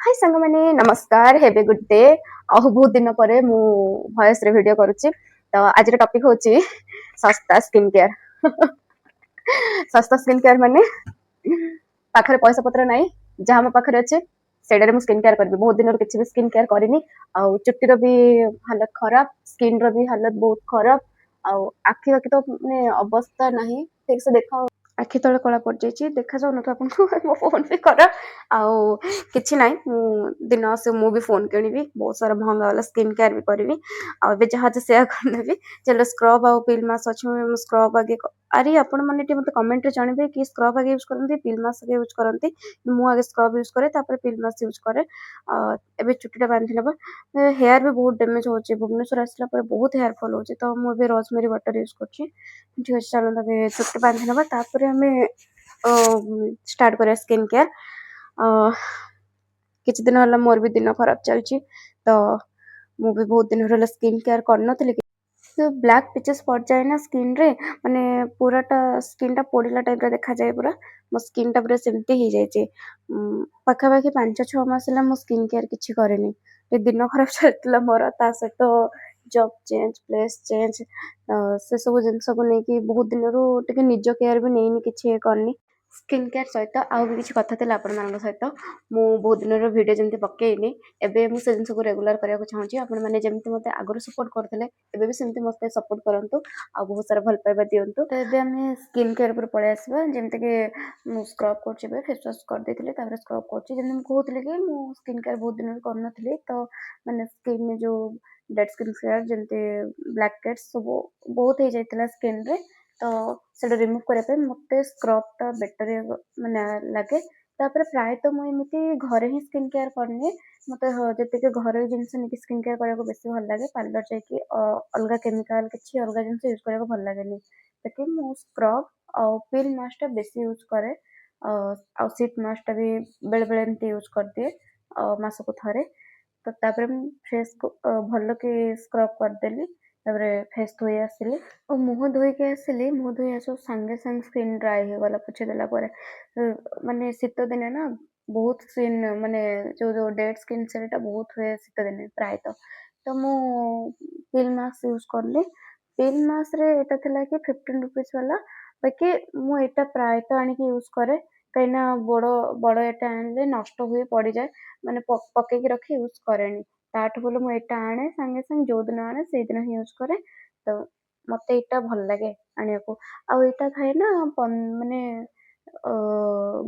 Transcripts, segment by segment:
हाय सांग मैंने नमस्कार हेबे गुड डे बहुत दिन पर मु वॉइस रे वीडियो करूची तो आज टॉपिक होची सस्ता स्किन केयर सस्ता स्किन केयर माने पाखरे पैसा पत्र नाही जहाँ मो पाखरे अच्छे सेडरे मु स्किन केयर करबी बहुत दिन किसी भी स्किन केयर करनी आ चुट्टीर भी हालत खराब स्किन रो भी हालत बहुत खराब आ आखि बाकी तो माने अवस्था नहीं ठीक से देखा आखि तले कला पड़ जाइए देखा जाऊन तो आपको मो फोन पे कर आउ किछि नाही दिन से मु भी फोन किनिबी बहुत सारा महंगा वाला स्किन केयर भी करबी आ बे जहाज शेयर करनेबी चलो स्क्रब आउ पिल मास अछि मु स्क्रब आगे अरे आपण माने टी मते कमेंट रे जानबे कि स्क्रब आगे यूज करनती पिल मास आगे यूज करनती मु आगे स्क्रब यूज करे तापर पिल मास यूज करे एबे चुट्टीटा बांधि लेबा हेयर भी बहुत डैमेज होचे भुवनेश्वर आसला पर बहुत हेयर फॉल होचे तो मु भी रोजमेरी वाटर यूज करची ठीक अछि चलो तबे चुट्टी बांधि लेबा तापर हमें स्टार्ट करिया स्किन केयर किछि दिन होला मोर भी दिन खराब चलची तो मु भी बहुत दिन होला स्किन केयर करनथले तो ब्लैक पिचेस पड़ जाए ना स्किन रे माने पूराटा स्किन टा पोड़िला टाइप रे देखा जाए पूरा मो स्किन टा पूरा सेमती ही जाय छे पाखापाखि 5-6 मास होला मो स्किन केयर किछि करेनी ए दिन खराब चलतला मोर ता से तो जॉब चेंज प्लेस चेंज से सब जिनस को लेकिन बहुत दिन रू टिके निज केयर भी नहीं किछि करनी स्किन केयर सहित आउ भी किछि कथा थिला आपण मानक सहित मु बहुत दिन रो वीडियो जेमति पकेइनी एबे मु से जिनस को रेगुलर करिया को चाहूची आपण माने जेमति मते आगरो सपोर्ट करथले एबे भी सेमति मते सपोर्ट करंतु आ बहुत सारा भल पाइबा दियंतु तो एबे हमें स्किन केयर पर पळे आसीबा जेमति के मु स्क्रब करची बे फेस वॉश कर देथिले तापर स्क्रब करची जेमति मु कहथले कि मु स्किन केयर बहुत दिन करनथले तो माने स्किन में जो डेड स्किन फेयर जेमति ब्लैक हेड्स सब बहुत हे जायतिला स्किन रे तो सेटा रिमूव करे पे मते स्क्रब टा बेटर माने लागे तापर प्राय तो मु एमिति घरे ही स्किन केयर करनी मते जते के घरे जिंस नि स्किन केयर करे को बेसी भल लागे पार्लर जाय कि अलगा केमिकल किछि अलगा जिंस यूज करे को भल लागेनी लेकिन मु स्क्रब और पिल मास्क टा बेसी यूज करे और शीट मास्क टा भी बेले बेले एमती यूज कर दिए मासको थरे तो तापर फेस को भल के स्क्रब कर देली तापर फेस धोई आसिली और मुह धोई के आसिली मुह धोई आसो संगे संग स्किन ड्राई हो गला पोछि देला परे माने शीत दिने ना बहुत स्किन माने जो जो डेड स्किन सेटा बहुत हुए शीत दिने प्राय तो मु पिल मास्क यूज करली पिल मास्क रे एटा थिला कि 15 रुपीस वाला बाकी मु एटा प्राय तो आनी यूज करे कहिना बड़ो बड़ो एटा आनले नष्ट हुए पड़ी जाए माने पके के रखी यूज करेनी ताठ बोले मु एटा आने संगे संग जो दिन आने से दिन ही यूज करे तो मते एटा भल लागे आनिया को आ एटा थाए ना माने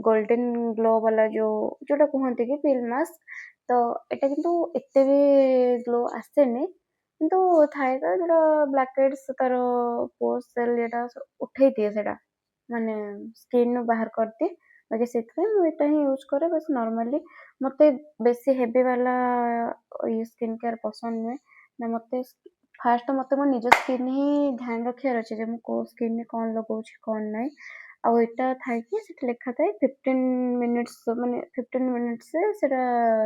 गोल्डन ग्लो वाला जो जोटा कहते कि पिल मास्क तो एटा किंतु एते भी ग्लो आसेनी किंतु थाए तो जोटा ब्लैक हेड्स तार पोर्स सेल एटा उठै दिए सेटा माने स्किन बाहर कर दिए बाकी से मु एटा ही यूज करे बस नॉर्मली मते बेसी हेवी वाला ये स्किन केयर पसंद नुहे ना मते फास्ट मते मो निज स्किन ही ध्यान रखियार अछि जे मु को स्किन में कोन लगाउछि कोन नै आ एटा थाए कि सेटा लेखा थाए 15 मिनिट्स माने 15 मिनिट्स से सेटा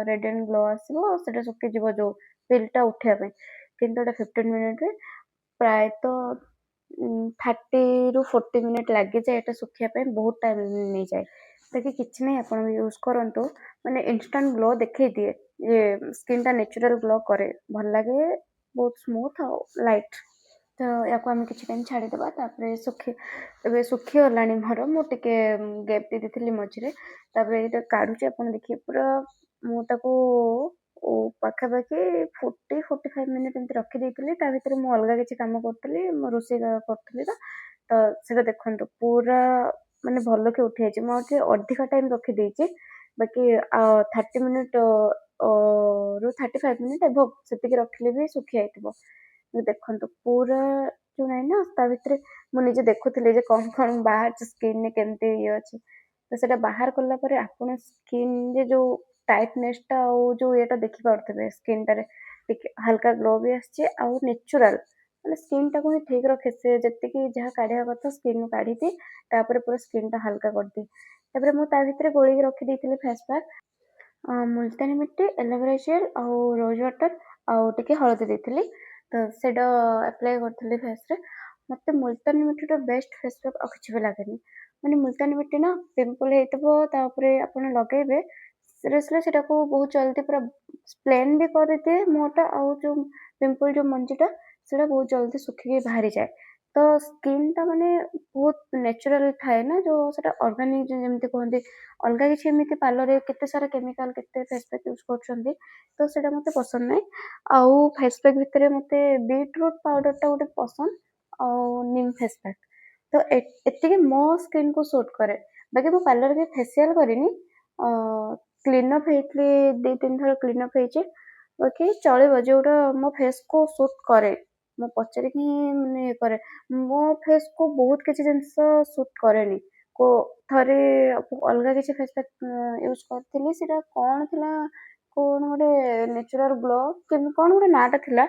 रेड एंड ग्लो आसीबो सेटा सुके जीवो जो पिलटा उठिया पे किंतु एटा 15 मिनिट रे प्राय तो 30 रु 40 मिनिट लागे जाए एटा सुखिया पे बहुत टाइम नहीं जाए ताकि किछि नहीं आपण भी यूज करंतु माने इंस्टेंट ग्लो देखै दिए ये स्किन टा नेचुरल ग्लो करे भल लागे बहुत स्मूथ और लाइट तो याको आम किछि टाइम छाड़ी देबा तापर सुखी एबे सुखी गलानी मोर मु टिके गैप दे देथिली मझिरे तापर एटा काढुचे आपण देखिए पूरा मु ताको ओ पाखापाखि 40-45 मिनिट एमती रखी देइथिली ता भितर मु अलगा किछि काम करथिली मो रोषेई करथिली तो सेटा देखंतु पूरा माने भलो के उठी आइछि मो के अधिका टाइम रखी देइछि बाकी 30 मिनिट रु 35 मिनिट एबो सेतिके रखिले भी सुखी आइथिबो देखंतु पूरा जो नाही ना ता भितर मु निजे देखुथिले जे कोन कोन बाहर स्किन ने केमते ये अछि तो सेटा बाहर करला परे आपण स्किन जे जो टाइटनेस टा और जो एटा देखि पारथबे स्किन टारे हल्का ग्लो भी आछे और नेचुरल माने स्किन टा को ही ठीक रखे से जत्ते कि जहा काढिया कथा स्किन नु काढी दे तापर पूरा स्किन टा हल्का कर दे तापर मु ता भितर गोळी के रखि देथिले फेस पैक मुल्तानी मिट्टी एलोवेरा जेल और रोज वाटर और टिके हळदी देथिली तो सेटा अप्लाई करथिली फेस रे मते मुल्तानी मिट्टी टा बेस्ट फेस पैक आ किछि भी लागेनी माने मुल्तानी मिट्टी ना पिंपल हेतबो तापरे आपण लगेबे ସିରିୟସଲି ସେଟାକୁ ବହୁତ ଜଲ୍ଦି ପୁରା ପ୍ଲେନ୍ ବି କରିଦିଏ ମୁହଁଟା, ଆଉ ଯୋଉ ପିମ୍ପଲ୍ ଯୋଉ ମଞ୍ଜିଟା ସେଇଟା ବହୁତ ଜଲ୍ଦି ଶୁଖିକି ବାହାରିଯାଏ। ତ ସ୍କିନ୍‌ଟା ମାନେ ବହୁତ ନ୍ୟାଚୁରାଲ ଥାଏ ନା, ଯୋଉ ସେଟା ଅର୍ଗାନିକ ଯେମିତି କୁହନ୍ତି। ଅଲଗା କିଛି ଏମିତି ପାର୍ଲରରେ କେତେ ସାରା କେମିକାଲ, କେତେ ଫେସ୍ ପ୍ୟାକ୍ ୟୁଜ୍ କରୁଛନ୍ତି, ତ ସେଇଟା ମତେ ପସନ୍ଦ ନାହିଁ। ଆଉ ଫେସ୍ ପ୍ୟାକ୍ ଭିତରେ ମତେ ବିଟରୁଟ୍ ପାଉଡରଟା ଗୋଟେ ପସନ୍ଦ, ଆଉ ନିମ୍ ଫେସ୍ ପ୍ୟାକ୍। ତ ଏତିକି ମୋ ସ୍କିନ୍‌କୁ ସୁଟ୍ କରେ। ବାକି ମୁଁ ପାର୍ଲରରେ କେବେ ଫେସିଆଲ କରିନି। ଅ କ୍ଲିନଅପ୍ ହେଇଥିଲି 2-3 ଥର କ୍ଲିନଅପ୍ ହେଇଛି। ବାକି ଚଳିବ, ଯୋଉଟା ମୋ ଫେସକୁ ସୁଟ୍ କରେ। ମୁଁ ପଚାରିକି ହିଁ ମାନେ ଇଏ କରେ। ମୋ ଫେସକୁ ବହୁତ କିଛି ଜିନିଷ ସୁଟ୍ କରେନି। ଥରେ ଅଲଗା କିଛି ଫେସ୍ ପ୍ୟାକ୍ ୟୁଜ୍ କରିଥିଲି। ସେଇଟା କଣ ଥିଲା, କଣ ଗୋଟେ ନ୍ୟାଚୁରାଲ ଗ୍ଲୋ କଣ ଗୋଟେ ନାଁଟା ଥିଲା।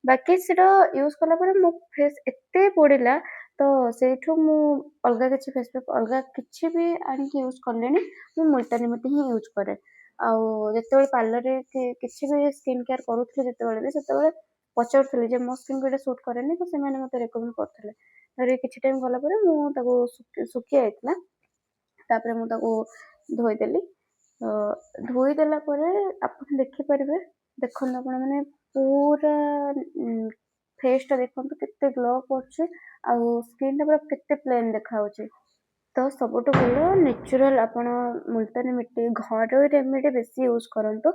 ବାକି ସେଇଟା ୟୁଜ୍ କଲା ପରେ ମୋ ଫେସ୍ ଏତେ ପୋଡ଼ିଲା, ତ ସେଇଠୁ ମୁଁ ଅଲଗା କିଛି ଫେସ୍ ପ୍ୟାକ୍ ଅଲଗା କିଛି ବି ଆଣିକି ୟୁଜ୍ କଲିଣି। ମୁଁ ମୁଲତାନୀ ମିଟି ହିଁ ୟୁଜ୍ କରେ। ଆଉ ଯେତେବେଳେ ପାର୍ଲରରେ କିଛି ବି ସ୍କିନ୍ କେୟାର କରୁଥିଲି, ଯେତେବେଳେ ବି ସେତେବେଳେ ପଚାରୁଥିଲି ଯେ ମୋ ସ୍କିନ୍‌କୁ ଏଇଟା ସୁଟ୍ କରେନି, ତ ସେମାନେ ମତେ ରେକମେଣ୍ଡ କରୁଥିଲେ। ତାପରେ କିଛି ଟାଇମ୍ ଗଲା ପରେ ମୁଁ ତାକୁ ଶୁଖି ଯାଇଥିଲା। ତାପରେ ମୁଁ ତାକୁ ଧୋଇଦେଲି। ଧୋଇଦେଲା ପରେ ଆପଣ ଦେଖିପାରିବେ, ଦେଖନ୍ତୁ ଆପଣ ମାନେ ପୁରା ଫେସ୍‌ଟା ଦେଖନ୍ତୁ କେତେ ଗ୍ଲୋ କରୁଛି, ଆଉ ସ୍କିନ୍‌ଟା ପୁରା କେତେ ପ୍ଲେନ୍ ଦେଖାଯାଉଛି। ତ ସବୁଠୁ ଭଲ ନ୍ୟାଚୁରାଲ ଆପଣ ମୁଲତାନୀ ମିଟି ଘରୋଇ ରେମିଡି ବେଶୀ ୟୁଜ୍ କରନ୍ତୁ।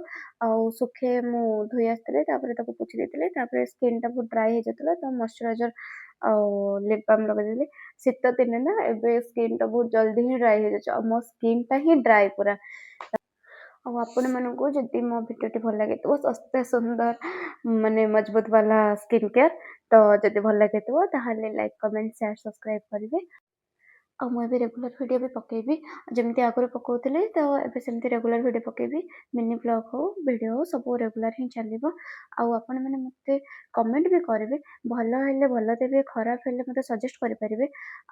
ଆଉ ଶୁଖେ ମୁଁ ଧୋଇ ଆସିଥିଲି, ତାପରେ ତାକୁ ପୋଛି ଦେଇଥିଲି। ତାପରେ ସ୍କିନ୍‌ଟା ବହୁତ ଡ୍ରାଏ ହେଇଯାଇଥିଲା, ତ ମଏଶ୍ଚରାଇଜର ଆଉ ଲିପ୍ ବାମ୍ ଲଗେଇଦେଲି। ଶୀତ ଦିନେ ନା, ଏବେ ସ୍କିନ୍‌ଟା ବହୁତ ଜଲ୍ଦି ହିଁ ଡ୍ରାଏ ହେଇଯାଉଛି, ଆଉ ମୋ ସ୍କିନ୍‌ଟା ହିଁ ଡ୍ରାଏ ପୁରା। ଆଉ ଆପଣମାନଙ୍କୁ ଯଦି ମୋ ଭିଡ଼ିଓଟି ଭଲ ଲାଗିଥିବ, ଶସ୍ତା ସୁନ୍ଦର ମାନେ ମଜବୁତ ବାଲା ସ୍କିନ୍ କେୟାର, ତ ଯଦି ଭଲ ଲାଗିଥିବ ତାହେଲେ ଲାଇକ୍, କମେଣ୍ଟ, ସେୟାର, ସବସ୍କ୍ରାଇବ୍ କରିବେ। ଆଉ ମୁଁ ଏବେ ରେଗୁଲାର ଭିଡ଼ିଓ ବି ପକେଇବି। ଯେମିତି ଆଗରୁ ପକଉଥିଲି, ତ ଏବେ ସେମିତି ରେଗୁଲାର ଭିଡ଼ିଓ ପକେଇବି। ମିନି ବ୍ଲଗ୍ ହଉ, ଭିଡ଼ିଓ ହଉ, ସବୁ ରେଗୁଲାର ହିଁ ଚାଲିବ। ଆଉ ଆପଣମାନେ ମୋତେ କମେଣ୍ଟ ବି କରିବେ। ଭଲ ହେଲେ ଭଲ ଦେବେ, ଖରାପ ହେଲେ ମୋତେ ସଜେଷ୍ଟ କରିପାରିବେ।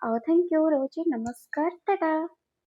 ଆଉ ଥ୍ୟାଙ୍କ ୟୁ। ରହୁଛି, ନମସ୍କାର, ଟାଟା।